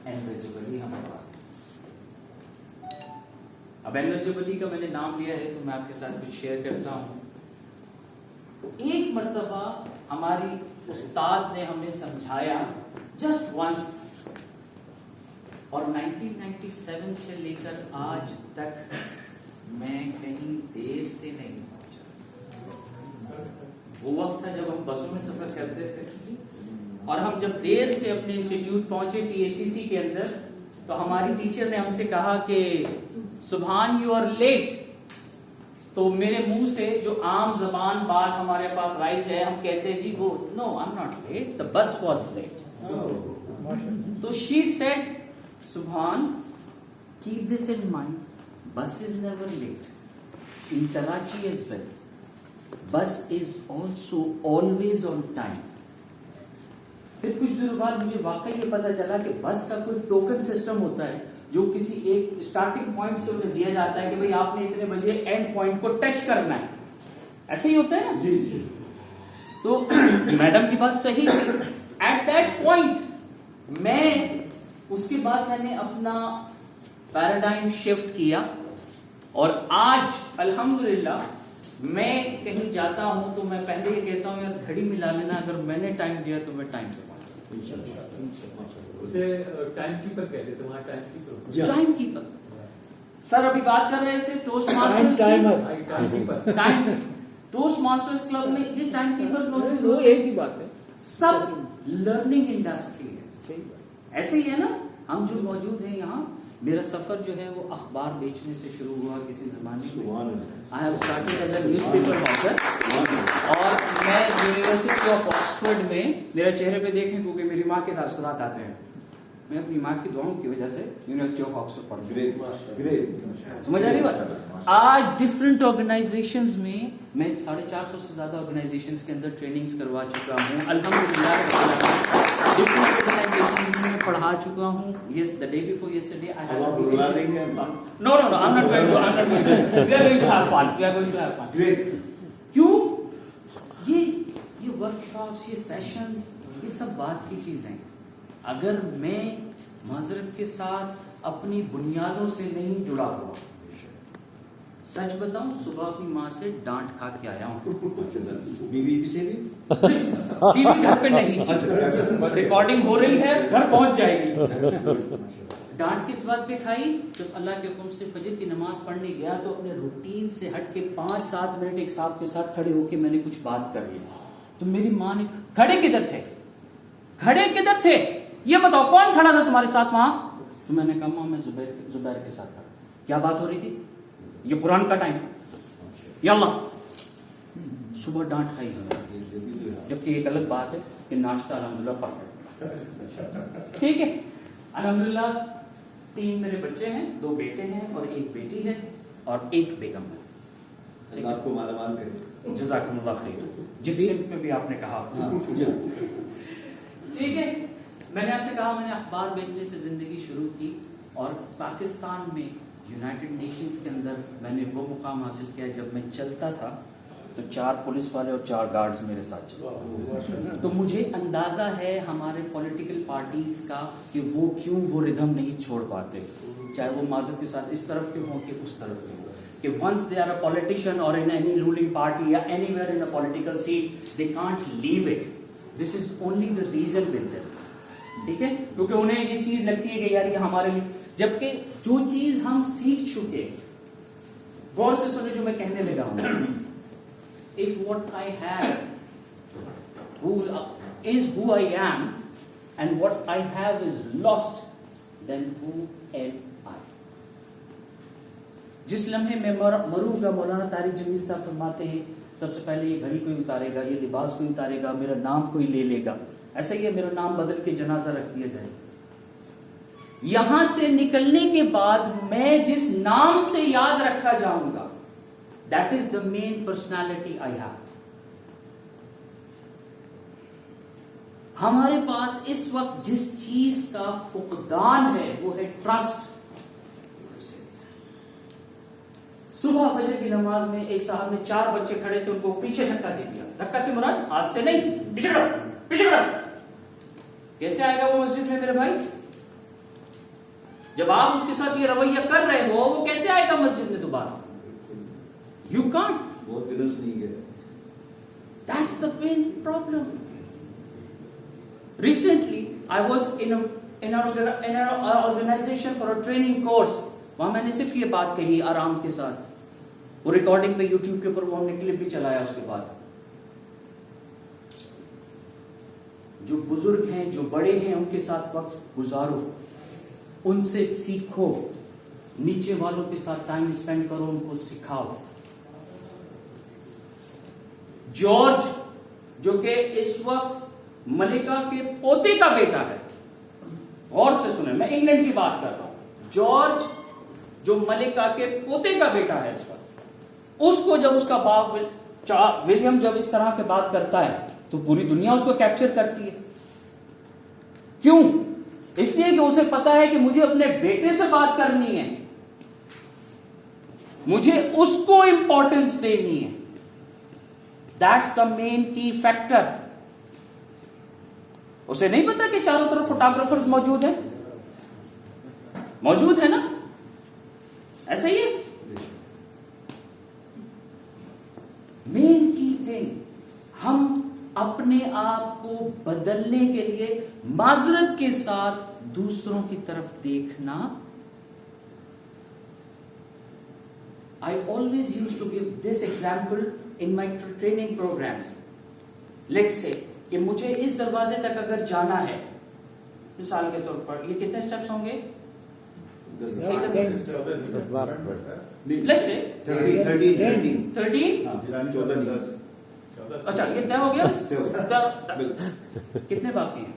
انور جبلی ہمارے پاس. اب انور جبلی کا میں نے نام لیا ہے تو میں آپ کے ساتھ کچھ شیئر کرتا ہوں. ایک مرتبہ ہماری استاد نے ہمیں سمجھایا جسٹ ونس, اور 1997 سے لے کر آج تک میں کہیں دیر سے نہیں پہنچا. وہ وقت تھا جب ہم بسوں میں سفر کرتے تھے, اور ہم جب دیر سے اپنے انسٹیٹیوٹ پہنچے ٹی اے سی سی کے اندر, تو ہماری ٹیچر نے ہم سے کہا کہ سبحان یو آر لیٹ. تو میرے منہ سے جو عام زبان بات ہمارے پاس رائٹ ہے, ہم کہتے ہیں جی وہ نو آئی ایم ناٹ لیٹ, دا بس واز لیٹ. تو شی سیڈ سبحان keep this in mind, bus is never late. In Karachi as well, bus is also always on time. پھر کچھ دنوں بعد مجھے واقعی یہ پتا چلا کہ بس کا کوئی ٹوکن سسٹم ہوتا ہے جو کسی ایک اسٹارٹنگ پوائنٹ سے انہیں دیا جاتا ہے کہ بھئی آپ نے اتنے بجے اینڈ پوائنٹ کو ٹچ کرنا ہے. ایسے ہی ہوتا ہے نا. جی. تو میڈم کی بات صحیح تھی. ایٹ دیٹ پوائنٹ میں اس کے بعد میں نے اپنا پیراڈائم شفٹ کیا, اور آج الحمدللہ میں کہیں جاتا ہوں تو میں پہلے یہ کہتا ہوں یار گھڑی ملا لینا, اگر میں نے ٹائم دیا تو میں ٹائم پہ اسے ٹائم کیپر کہتے تھے وہاں. Time keeper, time keeper. Sir ابھی بات کر رہے تھے toast masters toast masters club میں یہ ٹائم کیپر موجود ہو, ایک ہی بات ہے, سب لرننگ انڈسٹری ہے. ایسے ہی ہے نا, ہم جو موجود ہیں یہاں, میرا سفر جو ہے وہ اخبار بیچنے سے شروع ہوا کسی زمانے میں. I have started as a newspaper hawker, اور میں یونیورسٹی آف آکسفورڈ میں, میرا چہرے پہ دیکھیں کیونکہ میری ماں کے تاثرات آتے ہیں, میں اپنی ماں کی دعاؤں کی وجہ سے یونیورسٹی آف آکسفورڈ پڑھتا ہوں. سمجھ آ رہی بات؟ آج ڈفرینٹ آرگنائزیشنز میں 450 سے زیادہ آرگنائزیشنز کے اندر ٹریننگز کروا چکا ہوں الحمدللہ. ڈفرینٹ آرگنائزیشنز میں پڑھا چکا ہوں. Yes, the day before yesterday I had a meeting. No, I'm not going to. We are going to have fun. Great. کیوں؟ یہ ورکشاپس, یہ سیشنز, یہ سب بات کی چیزیں. اگر میں معذرت کے ساتھ اپنی بنیادوں سے نہیں جڑا ہوا, سچ بتاؤں صبح اپنی ماں سے ڈانٹ کھا کے آیا ہوں. بیوی سے بھی بیوی گھر پہ نہیں, ریکارڈنگ ہو رہی ہے, گھر پہنچ جائے گی. ڈانٹ کس بات پہ کھائی؟ جب اللہ کے حکم سے فجر کی نماز پڑھنے گیا تو اپنے روٹین سے ہٹ کے 5-7 منٹ ایک صاحب کے ساتھ کھڑے ہو کے میں نے کچھ بات کر لی. تو میری ماں نے, کھڑے کدھر تھے یہ بتاؤ, کون کھڑا تھا تمہارے ساتھ وہاں؟ تو میں نے کہا ماں میں زبیر کے ساتھ کھڑا. کیا بات ہو رہی تھی؟ یہ قرآن کا ٹائم, یا اللہ. صبح ڈانٹ کھائی, جبکہ ایک الگ بات ہے کہ ناشتہ الحمدللہ پرفیکٹ. ٹھیک ہے, الحمدللہ 3 میرے بچے ہیں, 2 بیٹے ہیں اور 1 بیٹی ہے اور 1 بیگم ہے. آپ کو مالا مال کرے. جزاکم اللہ خیر, جس سمت میں بھی آپ نے کہا. ٹھیک ہے, میں نے آپ سے کہا میں نے اخبار بیچنے سے زندگی شروع کی, اور پاکستان میں یونائٹڈ نیشنز کے اندر میں نے وہ مقام حاصل کیا جب میں چلتا تھا تو 4 پولیس والے اور 4 گارڈز میرے ساتھ چلتے. تو مجھے اندازہ ہے ہمارے پولیٹیکل پارٹیز کا کہ وہ کیوں وہ ردھم نہیں چھوڑ پاتے, چاہے وہ معذرت کے ساتھ اس طرف کے ہوں کہ اس طرف کے ہوں, کہ once they are a politician or in any ruling party یا anywhere in a political seat, they can't leave it. This is only the reason with them. ٹھیک ہے, کیونکہ انہیں یہ چیز لگتی ہے کہ یار یہ ہمارے لیے, جبکہ جو چیز ہم سیکھ چکے, غور سے سنیں جو میں کہنے لگا ہوں, if what I have is who I am and what I have is lost, then who am I? جس لمحے میں مروں گا, مولانا طارق جمیل صاحب فرماتے ہیں سب سے پہلے یہ گھڑی کوئی اتارے گا, یہ لباس کوئی اتارے گا, میرا نام کوئی لے لے گا. ایسا ہی ہے, میرا نام بدل کے جنازہ رکھ دیا جائے. یہاں سے نکلنے کے بعد میں جس نام سے یاد رکھا جاؤں گا, that is the main personality I have. ہمارے پاس اس وقت جس چیز کا فقدان ہے وہ ہے ٹرسٹ. صبح فجر کی نماز میں ایک صاحب نے 4 بچے کھڑے تھے, ان کو پیچھے دھکا دے دیا. دھکا سے مراد ہاتھ سے نہیں, پیچھے کرو. کیسے آئے گا وہ مسجد میں میرے بھائی؟ جب آپ اس کے ساتھ یہ رویہ کر رہے ہو وہ کیسے آئے گا مسجد میں دوبارہ؟ You can't. بہت دنوں سے نہیں گئے. That's the main problem. Recently, I was in an organization for a training course. وہاں میں نے صرف یہ بات کہی آرام کے ساتھ. وہ ریکارڈنگ پہ یوٹیوب کے اوپر وہ ہم نے کلپ بھی چلایا. اس کے بعد جو بزرگ ہیں جو بڑے ہیں ان کے ساتھ وقت گزارو, ان سے سیکھو, نیچے والوں کے ساتھ ٹائم اسپینڈ کرو, ان کو سکھاؤ. جارج جو کہ اس وقت ملکہ کے پوتے کا بیٹا ہے, غور سے سنیں, میں انگلینڈ کی بات کر رہا ہوں. جارج جو ملکہ کے پوتے کا بیٹا ہے اس وقت, اس کو جب اس کا باپ ولیم جب اس طرح کی بات کرتا ہے تو پوری دنیا اس کو کیپچر کرتی ہے. کیوں؟ اس لیے کہ اسے پتا ہے کہ مجھے اپنے بیٹے سے بات کرنی ہے, مجھے اس کو امپورٹنس دینی ہے. That's the main key factor. اسے نہیں پتا کہ چاروں طرف فوٹوگرافرز موجود ہیں, موجود ہے نا, ایسا ہی ہے. مین کی تھنگ, ہم اپنے آپ کو بدلنے کے لیے معذرت کے ساتھ دوسروں کی طرف دیکھنا. I always used to give this example in my training programs. Let's say کہ مجھے اس دروازے تک اگر جانا ہے, مثال کے طور پر یہ کتنے سٹیپس ہوں گے؟ 13. اچھا یہ طے ہو گیا. کتنے باقی ہیں؟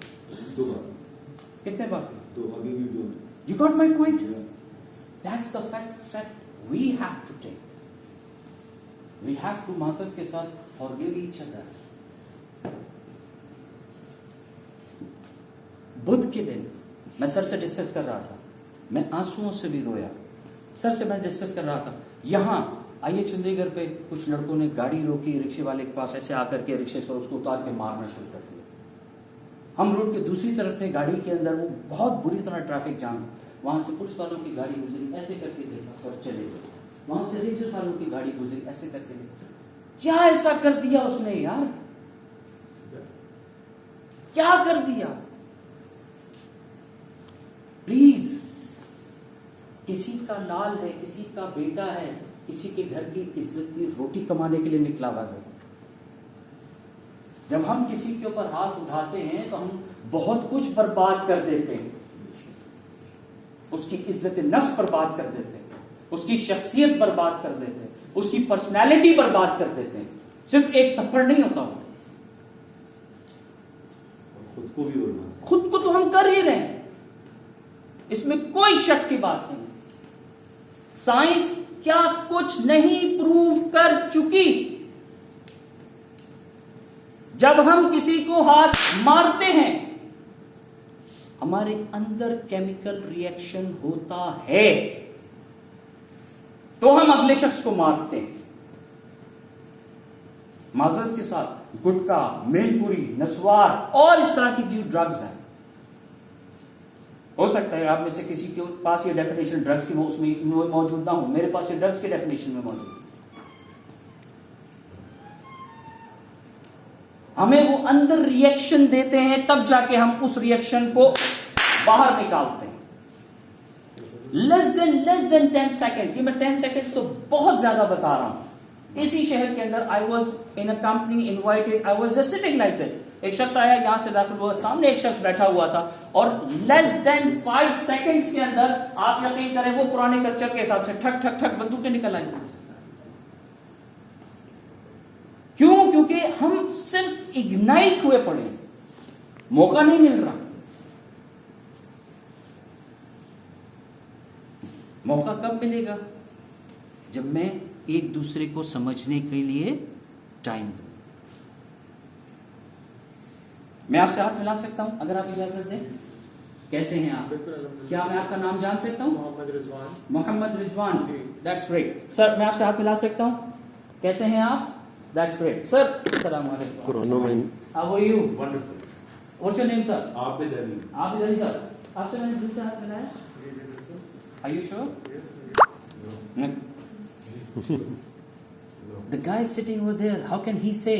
کتنے باقی ہیں؟ You got my point? That's the first step we have to take. We have to معذرت کے ساتھ forgive each other. بدھ کے دن میں سر سے ڈسکس کر رہا تھا, میں آنسوؤں سے بھی رویا. سر سے میں ڈسکس کر رہا تھا, یہاں آئیے چندی گڑھ پہ کچھ لڑکوں نے گاڑی روکی, رکشے والے کے پاس ایسے آ کر کے رکشے سے اس کو اتار کے مارنا شروع کر دیا. ہم روڈ کے دوسری طرف تھے, گاڑی کے اندر وہ بہت بری طرح ٹریفک جام, وہاں سے پولیس والوں کی گاڑی گزری, ایسے کر کے دیکھا اور چلے گئے. وہاں سے رینجر والوں کی گاڑی گزری, ایسے کر کے دیکھا. کیا ایسا کر دیا اس نے یار, کیا کر دیا؟ پلیز, کسی کا لال ہے, کسی کا بیٹا ہے, کسی کے گھر کی عزت کی روٹی کمانے کے لیے نکلا ہوا ہے. جب ہم کسی کے اوپر ہاتھ اٹھاتے ہیں تو ہم بہت کچھ برباد کر دیتے ہیں. اس کی عزت نفس برباد کر دیتے ہیں, اس کی شخصیت برباد کر دیتے ہیں, اس کی پرسنالٹی برباد کر دیتے ہیں. صرف ایک تھپڑ نہیں ہوتا ہوں, خود کو بھی بولنا, خود کو تو ہم کر ہی رہے ہیں, اس میں کوئی شک کی بات نہیں. سائنس کیا کچھ نہیں پروو کر چکی. جب ہم کسی کو ہاتھ مارتے ہیں ہمارے اندر کیمیکل ری ایکشن ہوتا ہے, تو ہم اگلے شخص کو مارتے ہیں. معذرت کے ساتھ گٹکا, مین پوری, نسوار اور اس طرح کی جو ڈرگز ہیں, ہو سکتا ہے آپ میں سے کسی کے پاس یہ ڈیفینیشن ڈرگز کی اس میں موجود نہ ہو, میرے پاس یہ ڈرگز کے ڈیفینیشن میں موجود ہے. ہمیں وہ اندر ری ایکشن دیتے ہیں, تب جا کے ہم اس ری ایکشن کو باہر نکالتے ہیں. لیس دین 10 سیکنڈ, جی میں 10 سیکنڈ تو بہت زیادہ بتا رہا ہوں. اسی شہر کے اندر I was in a company invited, I was just sitting like this. ایک شخص آیا, یہاں سے داخل ہوا, سامنے ایک شخص بیٹھا ہوا تھا, اور لیس دین 5 سیکنڈز کے اندر آپ یقین کریں وہ پرانے کلچر کے حساب سے ٹھک ٹھک ٹھک بندوقیں نکل آئی. کیوں؟ کیونکہ ہم صرف اگنائٹ ہوئے پڑے, موقع نہیں مل رہا. موقع کب ملے گا؟ جب میں ایک دوسرے کو سمجھنے کے لیے ٹائم دوں. میں آپ سے ہاتھ ملا سکتا ہوں اگر آپ اجازت دیں؟ کیسے ہیں آپ؟ کیا میں آپ کا نام جان سکتا ہوں؟ محمد رضوان. محمد رضوان, دیٹس گریٹ. سر میں آپ سے ہاتھ ملا سکتا ہوں؟ کیسے ہیں آپ؟ That's great. سر السلام علیکم. How are you? Wonderful. What's your name sir? آپ بھی دہلی. آپ ادھر ہی سر. آپ سے میں نے دل سے ہاتھ ملایا. Are you sure? No. The guy sitting over there, how can he say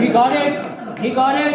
He got it. He got it.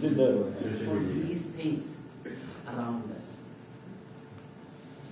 for these things around us.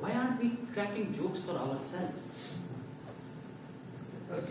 Why aren't we cracking jokes for ourselves?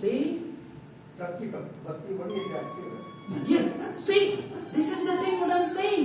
see, yeah, see, this is the thing what I'm saying.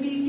B, C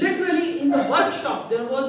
Literally in the workshop there was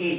8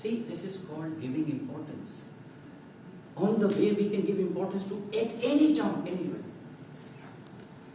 See, this is called giving importance. On the way we can give importance to at any time, anywhere.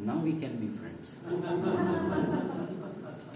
Now we can be friends.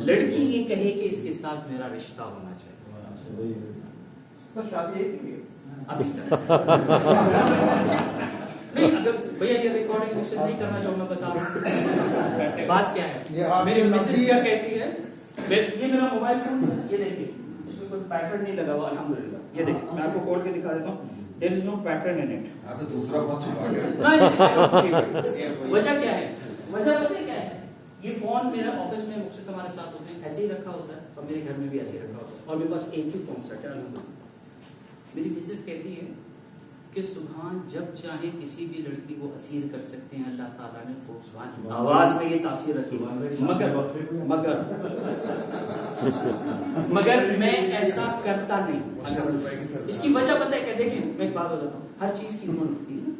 لڑکی یہ کہے کہ اس کے ساتھ میرا رشتہ ہونا چاہیے. تو شادی ایک ہی ہے. ابھی تک نہیں. اگر بھیا یہ ریکارڈنگ مجھ سے نہیں کرنا چاہوں میں بتا رہا ہوں بات کیا ہے. میری مسز کیا کہتی ہے, یہ میرا موبائل فون ہے, یہ دیکھیے اس میں کوئی پیٹرن نہیں لگا ہوا الحمدللہ. یہ دیکھیے میں آپ کو کھول کے دکھا دیتا ہوں. دیر از نو پیٹرن ان اٹ. ہاں تو دوسرا فون چھپا کے رکھو. وجہ کیا ہے, وجہ پتہ ہے کیا ہے. یہ فون میرا آفس میں مقصد ہمارے ساتھ ہوتے ہیں ایسے ہی رکھا ہوتا ہے, اور میرے گھر میں بھی ایسے ہی رکھا ہوتا ہے, اور میرے پاس ایک ہی فون سیٹ ہے الحمدللہ. میری مسز کہتی ہے کہ سبحان جب چاہے کسی بھی لڑکی کو اسیر کر سکتے ہیں اللہ تعالیٰ نے. آواز میں یہ تاثیر رکھی, مگر میں ایسا کرتا نہیں. اس کی وجہ پتہ ہے کہ دیکھیں میں ایک بات بتاتا ہوں, ہر چیز کی عمر ہوتی ہے.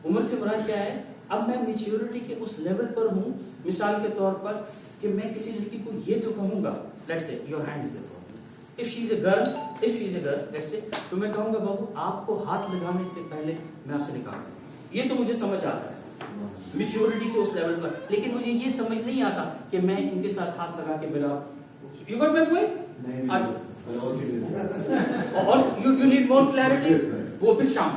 عمر سے مراد کیا ہے, اب میں میچیورٹی کے اس لیول پر ہوں مثال کے طور پر کہ میں کسی لڑکی کو یہ تو کہوں گا let's say your hand is a problem. if she is a girl let's say تو میں کہوں گا بابو آپ کو ہاتھ لگانے سے پہلے میں آپ سے نکاح کروں. یہ تو مجھے سمجھ آتا ہے میچیورٹی کے اس لیول پر, لیکن مجھے یہ سمجھ نہیں آتا کہ میں ان کے ساتھ ہاتھ لگا کے میرا یو گاٹ مائی پوائنٹ. اور یو نیڈ مور کلیئرٹی, وہ پھر شام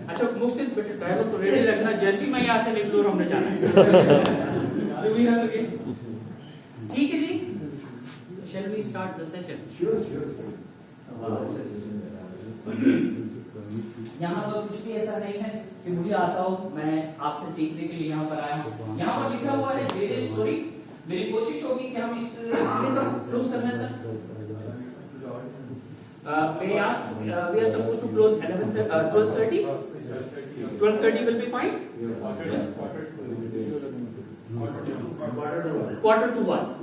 اچھا مجھ سے ڈرائیور کو ریڈی رکھنا, جیسے میں یہاں سے نکلوں ہم نے جانا ہے. ٹھیک ہے جی, shall we start the session? یہاں پر کچھ بھی ایسا نہیں ہے کہ مجھے آتا ہو, میں آپ سے سیکھنے کے لیے یہاں پر آیا ہوں. یہاں پر لکھا ہوا ہے جے جے اسٹوری. میری کوشش ہوگی کہ ہم اس کلوز کرنا ہے. سر we are supposed to close 12:30. 12:30 will be fine. 1:45.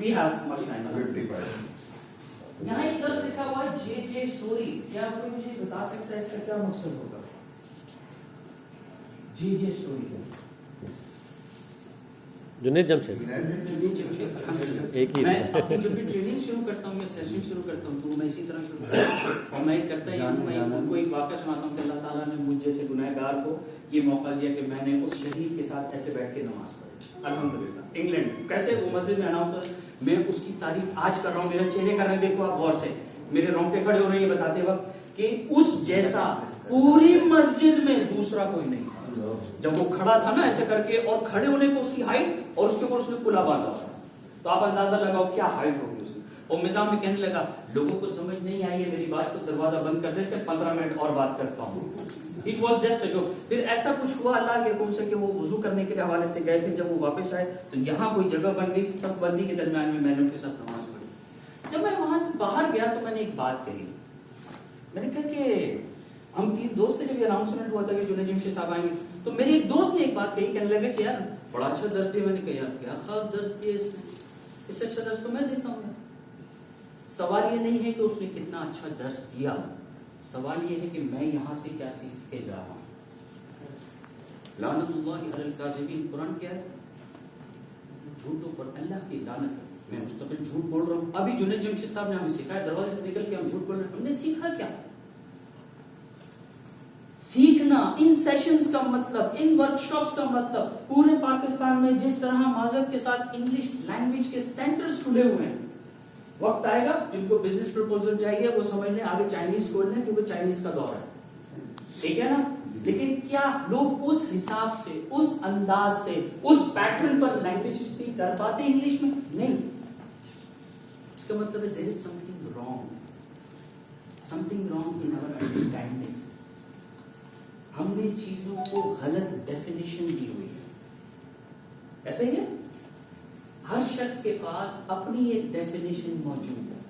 we have much time. 55. یہاں ایک لفظ لکھا ہوا ہے جے جے اسٹوری. کیا کوئی مجھے بتا سکتا ہے اس کا کیا مقصد ہوگا؟ جے جے اسٹوری جنید جمشید ایک ہی. میں اپنی جب بھی ٹریننگ شروع کرتا ہوں, میں سیشن شروع کرتا ہوں, تو میں اسی طرح شروع کرتا ہوں. اور میں کرتا ہی ہوں, میں ان کو ایک واقعہ سناتا ہوں کہ اللہ تعالیٰ نے مجھ جیسے گنہگار کو یہ موقع دیا کہ میں نے اس شہید کے ساتھ ایسے بیٹھ کے نماز پڑھی الحمدللہ. انگلینڈ کیسے وہ مسجد میں اناؤنس, میں اس کی تعریف آج کر رہا ہوں. میرے چہرے کا رنگ دیکھو آپ غور سے, میرے رونگٹے کھڑے ہو رہے ہیں بتاتے وقت کہ اس جیسا پوری مسجد میں دوسرا کوئی نہیں. جب وہ کھڑا تھا نا ایسے کر کے, اور کھڑے ہونے کو اس کی ہائٹ اور اس کے اوپر اس نے کلا باندھا تھا, تو آپ اندازہ لگاؤ کیا ہائٹ ہوگی اس کی. اور نظام میں کہنے لگا لوگوں کو سمجھ نہیں آئی ہے میری بات, تو دروازہ بند کر دیتے 15 منٹ اور بات کرتا ہوں. It was just a joke. پھر ایسا کچھ ہوا اللہ کے حکم سے کہ وہ وضو کرنے کے حوالے سے گئے. پھر جب وہ واپس آئے تو یہاں کوئی جگہ بن گئی, صف بندی کے درمیان میں نے ان کے ساتھ نماز پڑھی. جب میں وہاں سے باہر گیا تو میں نے ایک بات کہی. میں نے کہا کہ ہم 3 دوست تھے, جب یہ اناؤنسمنٹ ہوا تھا کہ جنید جمشید صاحب آئیں گے, تو میرے ایک دوست نے ایک بات کہی, کہنے لگا کہ یار بڑا اچھا درس دیا. میں نے کہا یار کیا خواب درس دیا اس نے, اس سے اچھا درس تو میں دیتا ہوں. سوال یہ نہیں ہے کہ اس نے کتنا اچھا درس دیا, سوال یہ ہے کہ میں یہاں سے کیا سیکھ کے جا رہا ہوں. لعنت اللہ علی الکاذبین, قرآن کیا ہے؟ جھوٹوں پر اللہ کی لعنت ہے. میں مستقل جھوٹ بول رہا ہوں. ابھی جنید جمشید صاحب نے ہمیں سکھایا, دروازے سے نکل کے ہم جھوٹ بول رہے ہیں. ہم نے سیکھا کیا؟ سیکھنا, ان سیشنز کا مطلب, ان ورکشاپس کا مطلب, پورے پاکستان میں جس طرح معذرت کے ساتھ انگلش لینگویج کے سینٹرز کھلے ہوئے ہیں, وقت آئے گا جن کو بزنس پروپوزل چاہیے وہ سمجھ لیں آگے چائنیز کھول لیں, کیونکہ چائنیز کا دور ہے. ٹھیک ہے نا. لیکن کیا لوگ اس حساب سے, اس انداز سے, اس پیٹرن پر لینگویج اسپیک کر پاتے انگلش میں؟ نہیں. اس کا مطلب ہے there is something wrong in our understanding. ہم نے چیزوں کو غلط ڈیفینیشن دی ہوئی ہے. ایسا ہی ہے, ہر شخص کے پاس اپنی ایک ڈیفینیشن موجود ہے.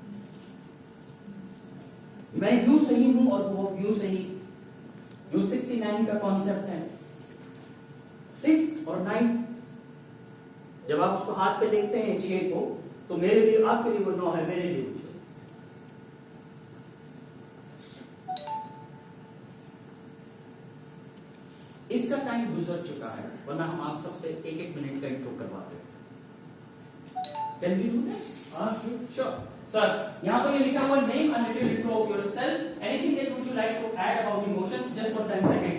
میں یوں صحیح ہوں اور وہ یوں صحیح. جو 69 کا کانسیپٹ ہے, 6 اور 9, جب آپ اس کو ہاتھ پہ دیکھتے ہیں 6 کو, تو میرے لیے آپ کے لیے وہ 9 ہے, میرے لیے وہ 6. اس کا ٹائم گزر چکا ہے, ورنہ ہم آپ سب سے 1-1 منٹ کا انٹرو کرواتے ہیں. Can we do that? Sure. Sir, یہاں پر یہ لکھا ہوا name and little intro of yourself. Anything that would you you like to add about the motion just for 10 seconds?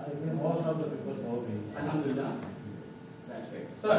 I think most of the people know me. Alhamdulillah. That's great. Sir,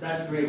that's great.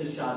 Irshad.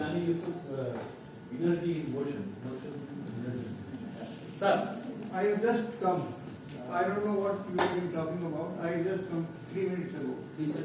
Yani Yusuf, energy in motion. Sir, I have just come. I don't know what you have been talking about. I just come 3 minutes ago. please sir.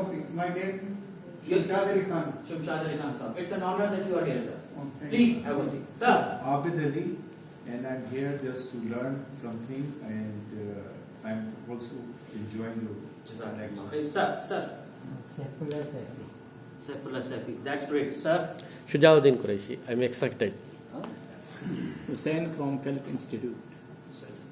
Okay, my name Yes. Shahjad Ali Khan. Shumshad Ali Khan sir. It's an honor that you are here, sir. Okay. Please have a seat. Sir, Abid Ali, and I'm here just to learn something, and I'm also enjoying your Jazakallah khair. Sir. Saifullah Saifi. That's great, sir. Shujaudin Qureshi. I'm excited. Hussein from Kelp Institute.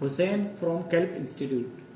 Hussein from Kelp Institute.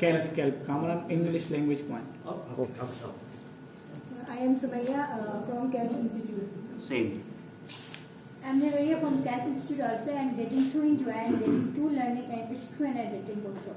Kelp, Common English Language Point. I am Subhaya from Kelp Institute. Same. I'm Navaya from Kelp Institute also and getting to enjoy and getting to learning and it's true energetic workshop.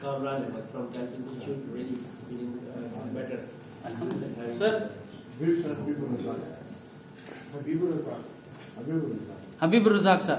Kamran from Kelp Institute, really feeling better. Alhamdulillah. Sir, Habibur Razak sir.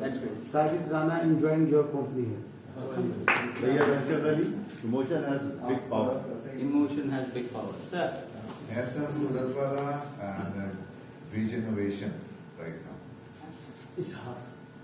That's great. Sajid Rana enjoying your company here. Sayyid Arshad Ali, emotion has big power. Emotion has big power. Sir, Hassan Suratwala and Regeneration right now.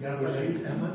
Khurshid Ahmed.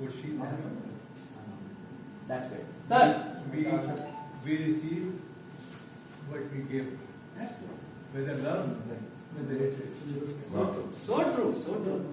Khurshid Ahmed. That's great. Sir, We receive what we give. that's good. Whether love, whether hatred. So true.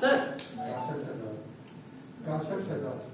sir.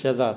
Shahzad.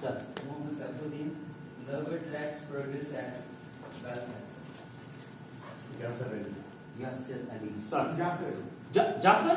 sir. Mohammed Saifuddin, love attracts progress and welfare. Yasir Ali, sir. Jafar.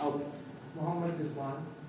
Okay. Muhammad Rizwan.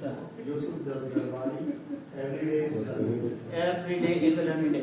Sir. Yusuf Dalwani, Every day is a learning day.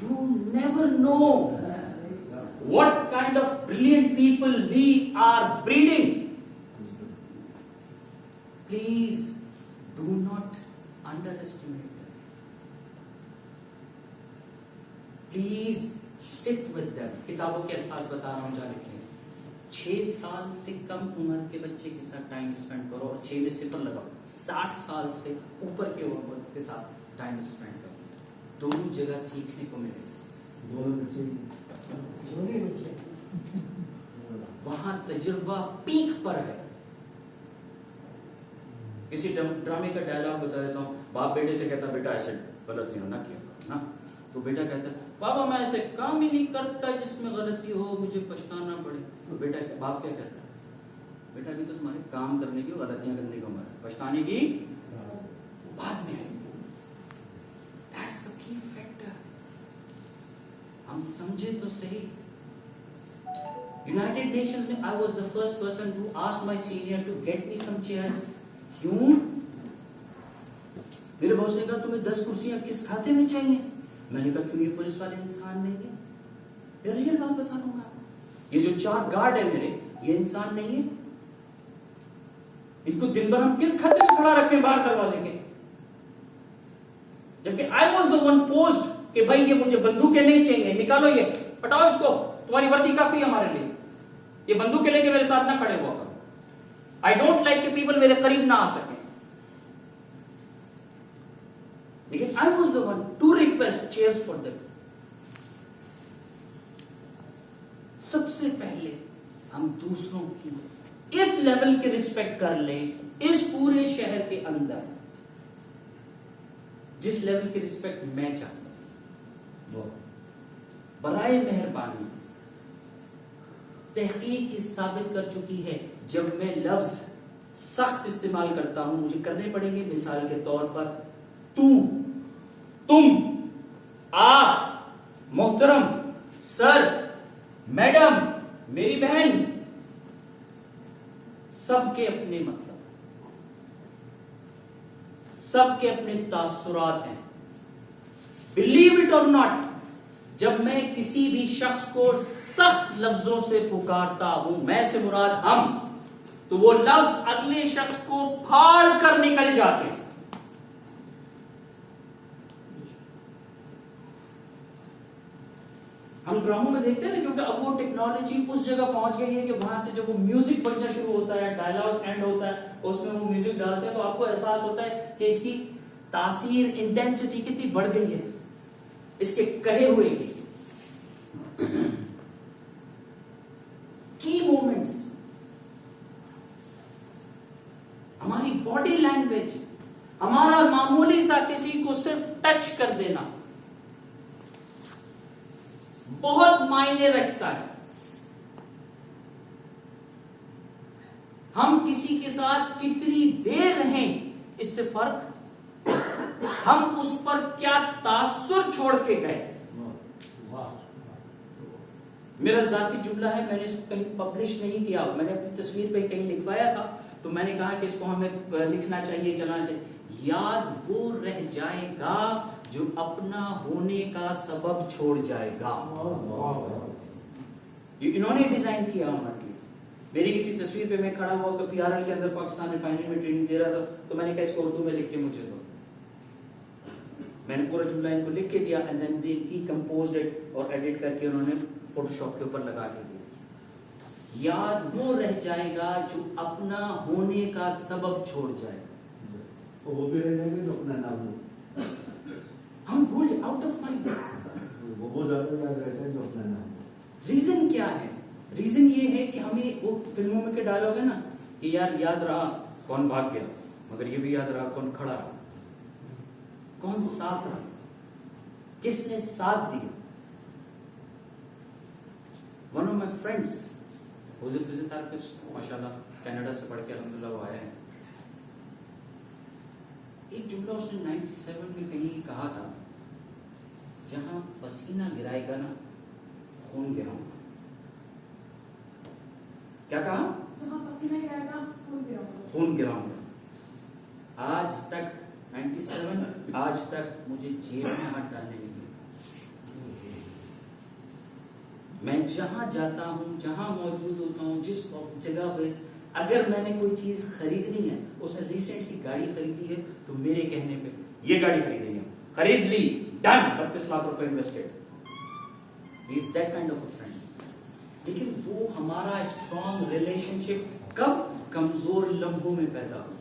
You never know what kind of brilliant people we are breeding. Please do not underestimate them. Please sit with them. کتابوں کے الفاظ بتا رہا ہوں جا لکھیں. 6 سال سے کم عمر کے بچے کے ساتھ ٹائم اسپینڈ کرو اور 6 میں 0 لگاؤ. 60 سال سے اوپر کے عمر کے ساتھ ٹائم اسپینڈ کرو. دونوں جگہ سیکھنے کو ملے. وہاں تجربہ پیک پر ہے. کسی ڈرامے کا ڈائلاگ بتا دیتا ہوں. باپ بیٹے سے کہتا بیٹا ایسے غلطی نہ کیا نا. تو بیٹا کہتا بابا میں ایسے کام ہی نہیں کرتا جس میں غلطی ہو مجھے پچھتانا پڑے. تو بیٹا باپ کیا کہتا ہے؟ بیٹا ابھی تو تمہارے کام کرنے کی غلطیاں کرنے کی عمر ہے, پچھتانے کی بعد میں ہے. That's the key factor. ہم سمجھے تو صحیح. United Nations میں I was the first person to ask my senior to get me some chairs. کیوں؟ میرے باس نے کہا تمہیں 10 کرسیاں کس کھاتے میں چاہیے؟ میں نے کہا کیوں یہ پولیس والے انسان نہیں ہے؟ یہ ریئل بات بتا رہا ہوں میں. یہ جو 4 گارڈ ہے میرے یہ انسان نہیں ہے. ان کو دن بھر ہم کس کھاتے میں کھڑا رکھیں باہر دروازے کے؟ جبکہ I was the one forced کہ بھائی یہ مجھے بندوقیں نہیں چاہیے, نکالو یہ, ہٹاؤ اس کو, تمہاری وردی کافی ہے ہمارے لیے, یہ بندوقیں لے کے میرے ساتھ نہ کھڑے ہوا کرو. I don't like کہ people میرے قریب نہ آ سکیں. لیکن I was the one to request chairs for them. سب سے پہلے ہم دوسروں کی اس لیول کی رسپیکٹ کر لیں اس پورے شہر کے اندر جس لیول کی رسپیکٹ میں چاہتا ہوں. برائے مہربانی تحقیق یہ ثابت کر چکی ہے جب میں لفظ سخت استعمال کرتا ہوں مجھے کرنے پڑیں گے. مثال کے طور پر تو, تم, آپ, محترم, سر, میڈم, میری بہن, سب کے اپنے مطلب, سب کے اپنے تاثرات ہیں. بلیو اٹ اور ناٹ, جب میں کسی بھی شخص کو سخت لفظوں سے پکارتا ہوں, میں سے مراد ہم, تو وہ لفظ اگلے شخص کو پھاڑ کر نکل جاتے ہیں. ہم ڈراموں میں دیکھتے ہیں نا, کیونکہ اب وہ ٹیکنالوجی اس جگہ پہنچ گئی ہے کہ وہاں سے جب وہ میوزک بجنا شروع ہوتا ہے, ڈائلاگ اینڈ ہوتا ہے, اس میں وہ میوزک ڈالتے ہیں تو آپ کو احساس ہوتا ہے کہ اس کی تاثیر, انٹینسٹی کتنی بڑھ گئی ہے اس کے کہے ہوئے کی. کی مومنٹس, ہماری باڈی لینگویج, ہمارا معمولی سا کسی کو صرف ٹچ کر دینا بہت معنی رکھتا ہے. ہم کسی کے ساتھ کتنی دیر رہیں اس سے فرق, ہم اس پر کیا تاثر چھوڑ کے گئے. میرا ذاتی جملہ ہے, میں نے اس کو کہیں پبلش نہیں کیا, میں نے اپنی تصویر پہ کہیں لکھوایا تھا, تو میں نے کہا کہ اس کو ہمیں لکھنا چاہیے, چلانا چاہیے. یاد وہ رہ جائے گا جو اپنا ہونے کا سبب چھوڑ جائے گا. یہ انہوں نے ڈیزائن کیا ہمارے لیے. میری کسی تصویر پہ میں کھڑا ہوا کہ PRL کے اندر پاکستان ریفائنری میں ٹریننگ دے رہا تھا, تو میں نے کہا اس کو اردو میں لکھ کے مجھے دو. میں نے پورا جملہ ان کو لکھ کے دیا, and then they composed it, اور ایڈٹ کر کے انہوں نے فوٹو شاپ کے اوپر لگا کے دیا. یاد وہ رہ جائے گا جو اپنا ہونے کا سبب چھوڑ جائے. وہ بھی رہ جائیں گے جو اپنا نام ہو, ہم بھول, آؤٹ آف مائنڈ. وہ بہت زیادہ یاد رہتا ہے جو اپنا نام. ریزن کیا ہے؟ ریزن یہ ہے کہ ہمیں وہ فلموں میں کے ڈائلاگ ہے نا کہ یار یاد رہا کون بھاگ گیا, مگر یہ بھی یاد رہا کون کھڑا رہا, کون ساتھ رہا, کس نے ساتھ دیا. One of my friends who is a physiotherapist, ماشاءاللہ کینیڈا سے پڑھ کے الحمدللہ وہ آیا ہے. ایک جملہ اس نے 97 میں کہیں کہا تھا, جہاں پسینہ گرائے گا نا خون گراؤں گا. کیا کہا؟ جہاں پسینہ گرائے گا خون گراؤں گا. آج تک 97 آج تک مجھے جیب میں ہاتھ ڈالنے نہیں دیتا. میں جہاں جاتا ہوں, جہاں موجود ہوتا ہوں, جس جگہ پہ اگر میں نے کوئی چیز خریدنی ہے, اس نے ریسنٹلی گاڑی خریدی ہے تو میرے کہنے پہ یہ گاڑی خریدنی ہے, خرید لی, ڈن, 32 لاکھ روپے invested. He is that kind of a friend. لیکن وہ ہمارا اسٹرانگ ریلیشن شپ کب کمزور لمحوں میں پیدا ہوا.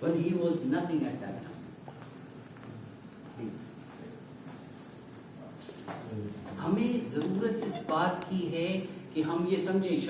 When he was nothing at that time. ہمیں ضرورت اس بات کی ہے کہ ہم یہ سمجھیں